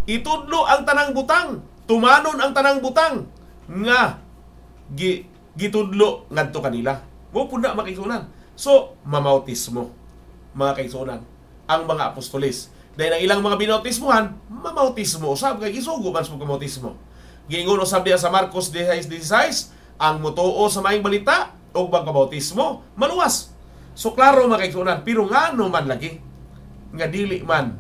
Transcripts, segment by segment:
Itudlo ang tanang butang, tumanon ang tanang butang nga gitudlo ngadto kanila. Mo pud na makigsunan. So, mamautismo, mga kaigsunan, ang mga apostolis. Dahil ang ilang mga binautismuhan, mamautismo usab kay isugo man sa pagkamautismo. Giingon usab diya sa Marcos 16:16, ang mutuo sa maayong balita o pagkabautismo maluwas. So klaro mga kaigsunan, pero ngano man lagi nga dili man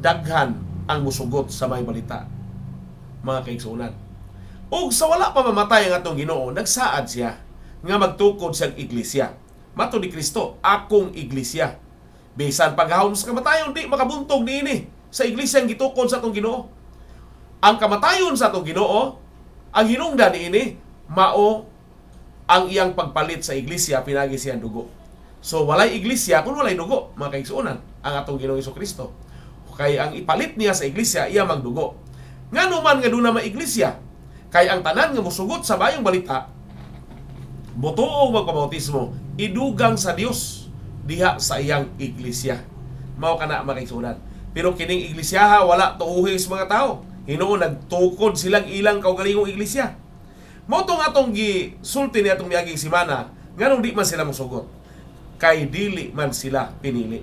daghan ang musugot sa maayong balita, mga kaigsunan. O sa wala pa mamatay ang atong Ginoo, nagsaad siya nga magtukod sa iglesia. Mato ni Kristo, akong iglesia. Bisan paghahom sa kamatayon, di makabuntog niini sa iglesia ang gitukod sa atong Ginoo. Ang kamatayon sa atong Ginoo, ang hinungdan niini, mao ang iyang pagpalit sa iglesia, pinagi siyang dugo. So walay iglesia kung walay dugo, mga kaigsunan, ang atong Ginoong Hesukristo. Kay ang ipalit niya sa iglesia, iya magdugo. Ngano man nga doon na iglesia, kay ang tanan nga musugot sa bayong balita, butuo magpabautismo, idugang sa Dios diha sa iyang iglesia. Mao kana makigsunan. Pero kining iglesia wala tuuhi sa mga tao. Hinuon nagtukod silang ilang kaugalingong iglesia. Mao tong atong gisulti ni atong miaging semana, nganong di man sila mosugot. Kay dili man sila pinili.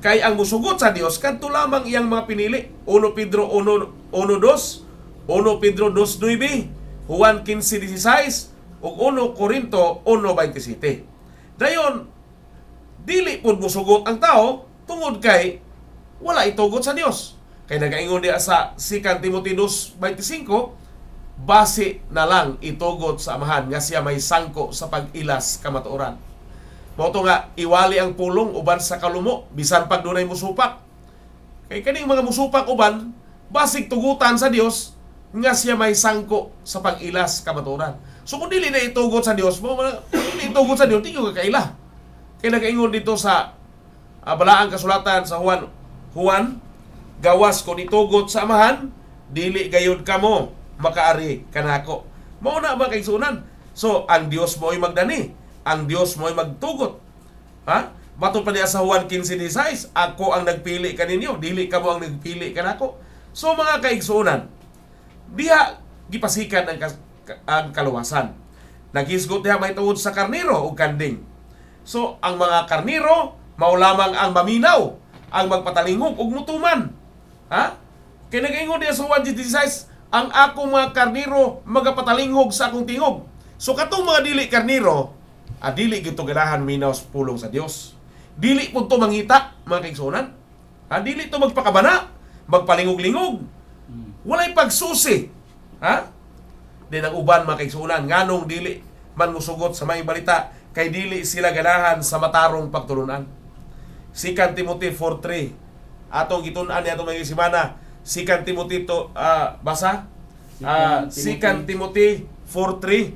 Kay ang musugot sa Dios kadto lamang iyang mga pinili. 1 Pedro 1:2, 1 Pedro 2:9, Juan 15:16 ug 1 Corinto 1:27. Dayon dili pud musugot ang tao tungod kay wala itugot sa Dios. Kay nagaingon diya sa 2 Timothy 2:25, base na lang itugot sa Amahan nga siya may sangko sa pag-ilas kamatuoran. Mao to nga iwali ang pulong uban sa kalumo bisan pag dunay musupak. Kay kaning mga musupak uban basig tugutan sa Dios nga siya may sangko sa pag-ilas kamatuoran. So kung dili na itugot sa Dios, mo dili itugot sa Dios, di ka kaila. Kaya nag-ingon dito sa balaang kasulatan sa Juan, gawas kung itugot sa Amahan, dili gayud kamo makaari kanako. Mao na ba kaigsunan? So ang Dios mo'y magdani, ang Dios mo'y magtugot. Ha? Matod pa niya sa Juan 15:16, ako ang nagpili kaninyo, dili kamo ang nagpili kanako. So mga kaigsunan, diha gipasikan ang kaluwasan. Naghisgot diha may tungod sa karniro o kanding. So ang mga karniro mao lamang ang maminaw, ang magpatalingog ug mutuman. Ha? Kaya nag-ingon diya sa Juan 16:16, ang akong mga karniro magapatalingog sa akong tingog. So katong mga dili karniro, dili gito ganahan minaw sa pulong sa Dios. Dili pud to mangita, mga kaigsunan. Dili to magpakabana, magpalingog-lingog. Walay pagsusi. Ha? Din ang uban mga kaigsunan, nganong dili man musugot sa may balita, kay dili sila ganahan sa matarong pagtulunan. 2 Timothy 4:3. Atong gitun-an ni atong mga semana, 2 Timothy to basa. 2 Timothy 4:3.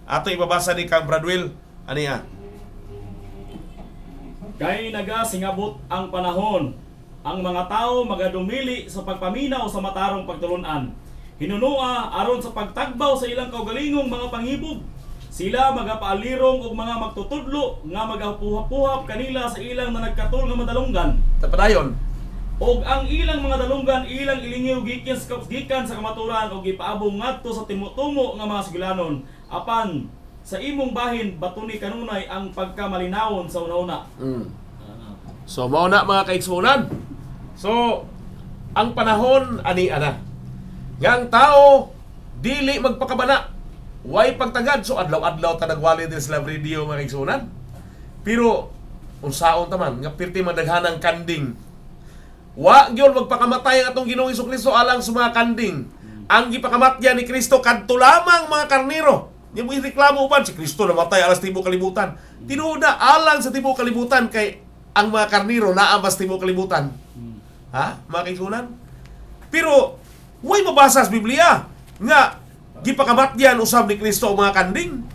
Ato ibabasa ni Kang Bradwell aniya. Kay nagasingabot ang panahon, ang mga tao magadumili sa pagpaminaw sa matarong pagtulunan. Hinunua aron sa pagtagbaw sa ilang kaugalingong mga panghibog. Sila magapaalirong ug mga magtutudlo nga magapuhap-puhap kanila sa ilang na nagkatul nga madalunggan. Tapadayon, Og ang ilang mga dalunggan ilang ilingiw gikan sa kamaturan og ipaabong ngadto sa timutumo nga mga sigilanon. Apan sa imong bahin batuni kanunay ang pagkamalinawon sa una-una. So mao na mga kaigsunan. So ang panahon ani ana. Nga ang tao dili magpakabana. Way pagtagad, so adlaw-adlaw ta nagwali din sa live radio mga kaigsunan. Pero unsaon ta man nga pirti madaghanang kanding. Wa gyud magpakamatay ang atong Ginoong Hesukristo alang sa mga kanding. Ang gipakamatyan ni Kristo kadto lamang mga karniro. Di mo ireklamo uban si Kristo namatay alas tibuok kalibutan. Tinuod na alang sa tibuok kalibutan kay ang mga karniro naa mas tibuok kalibutan. Ha? Mga kaigsunan? Pero way mabasa sa Biblia nga gipakamatyan usab ni Kristo ang mga kanding.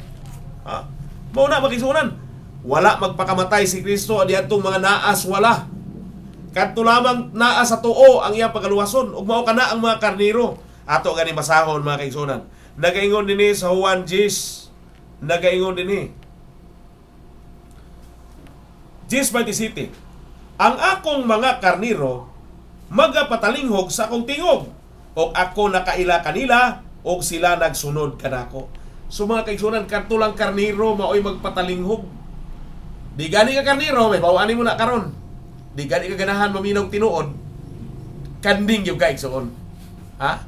Ha? Mao na mga kaigsunan. Wala magpakamatay si Kristo adiadtong mga naas wala. Kadto lamang naa sa tuo ang iyang pagaluwason ug mao kana ang mga karniro. Ato gani basahon mga kaigsunan. Nagaingon dinhi sa Juan 10. Nagaingon dinhi 10:27. Ang akong mga karniro magapatalinghog sa akong tingog o ako nakaila kanila o sila nagsunod kanako. So mga kaigsunan, kanto lang karniro maoy magpatalinghog. Di gani ka karniro, may bawani mo na karon. Di gani ka ganahan maminaw tinuod, kanding yung kaigsuon. Ha?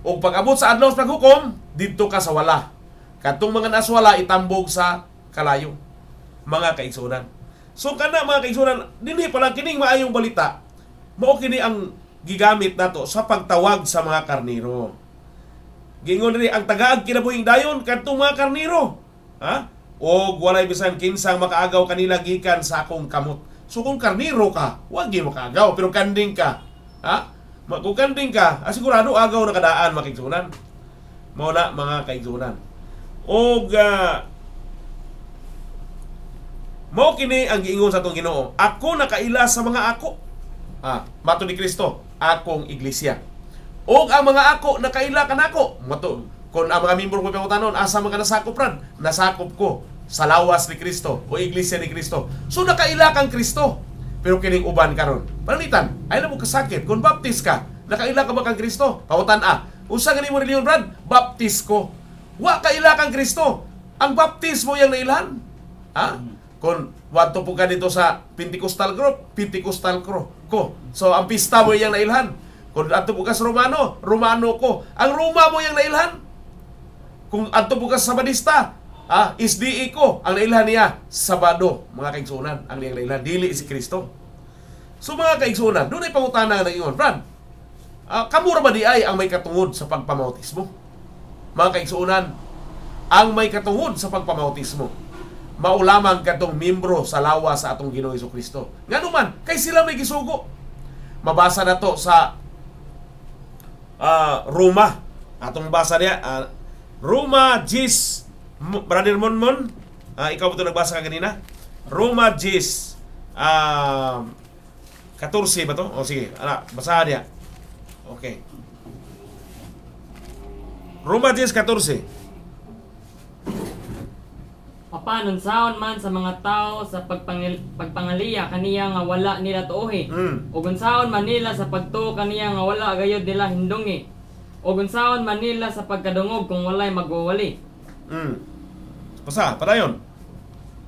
O pag-abot sa adlaw sa paghukom, dito ka sa wala. Katong mga naswala itambog sa kalayo. Mga kaigsunan. So kana mga kaigsunan, dinhi pa lang kining maayong balita. Mao kini ang gigamit nato sa pagtawag sa mga karniro. Gingon rin ang tagaag kinabuhing dayon kadtong mga karniro. Ha? O walay bisan kinsang makaagaw kanila gikan sa akong kamot. So kung karniro ka, wag gyud makaagaw pero kanding ka. Ha? Kung kanding ka, asigurado agaw na kadaan mga kaigsunan. Mao na mga kaigsunan. Og mao kini ang giingon sa atong Ginoo. Ako nakaila sa mga ako. Mato ni Kristo, akong iglesia. Og ang mga ako nakaila kanako. Mato kun ang mga miyembro ko pangutanon, asa man ka nasakop ran? Nasakop ko sa lawas ni Kristo o iglesia ni Kristo. So nakaila kang Kristo. Pero kining uban karon, panitan, ay na mo kasakit kung baptist ka. Nakaila ka ba kang Kristo? Pautan usa gani mo reliyon brad? Baptist ko. Wa kaila kang Kristo. Ang baptismo yang nailan. Kung wadto po ka dito sa Pentecostal group, Pentecostal ko. So ang pista mo yang nailhan. Kung adto po ka sa Romano, Romano ko. Ang Roma mo yang nailhan. Kung adto po ka sa Sabadista, SDE ko. Ang nailhan niya, Sabado. Mga kaigsunan, ang nailhan, dili si Kristo. So mga kaigsunan, doon ay pangutana na ingon, Brad, kamura ba di ay ang may katungod sa pagpamautismo? Mga kaigsunan, ang may katungod sa pagpamautismo, maulamang katong membro sa lawa sa atong Ginoo Jesucristo. Ngano man, kay sila may gisugo. Mabasa na to sa Roma. Atong basa niya, Roma 10, Brother Monmon, ikaw ba ito nagbasa ka kanina? Roma 10, 14 ba to? O sige, basahan niya. Okay. Roma 10:14. Apan unsaon man sa mga tao sa pagpangaliya kaniya nga wala nila tuohi. Ug unsaon man nila sa pagtuo kaniya nga wala gayud nila hindungi. Ug unsaon man nila sa pagkadungog kung walay magwawali. Basa, padayon.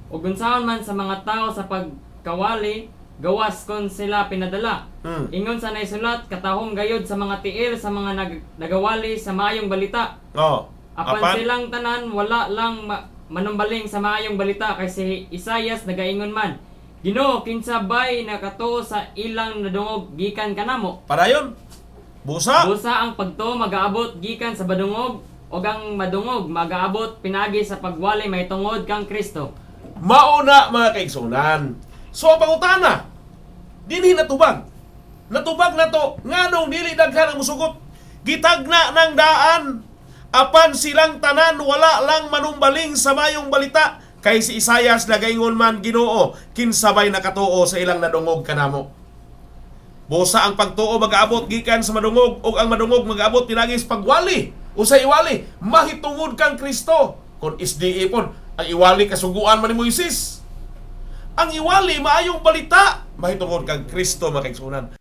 Ug unsaon man sa mga tao sa pagkawali gawas kon sila pinadala. Ingon sa naisulat katahong gayud sa mga tiil sa mga nagawali sa maayong balita. Apan silang tanan wala lang manumbaling sa maayong balita kay si Isaias nagaingon man, Ginoo kinsa bay nakatuo sa ilang nadungog gikan kanamo. Padayon. Busa ang pagtuo magaabot gikan sa badungog ug ang madungog magaabot pinagi sa pagwali may tungod kang Kristo. Mauna mga kaigsunan. So ang pangutana, dinhi natubag. Natubag na to, nganong dili daghan ang musugot. Gitagna ng daan, apan silang tanan wala lang manumbaling sa mayong balita. Kay si Isaias nagaingon man, Ginoo kinsabay nakatuo sa ilang nadungog kanamo. Busa ang pagtuo magaabot gikan sa madungog ug ang madungog magaabot pinagi sa pagwali. Usay iwali, mahitungod kang Kristo. Kung SDA pon, ang iwali kasuguan man ni Moises. Ang iwali maayong balita, mahitungod kang Kristo mga kaigsunan.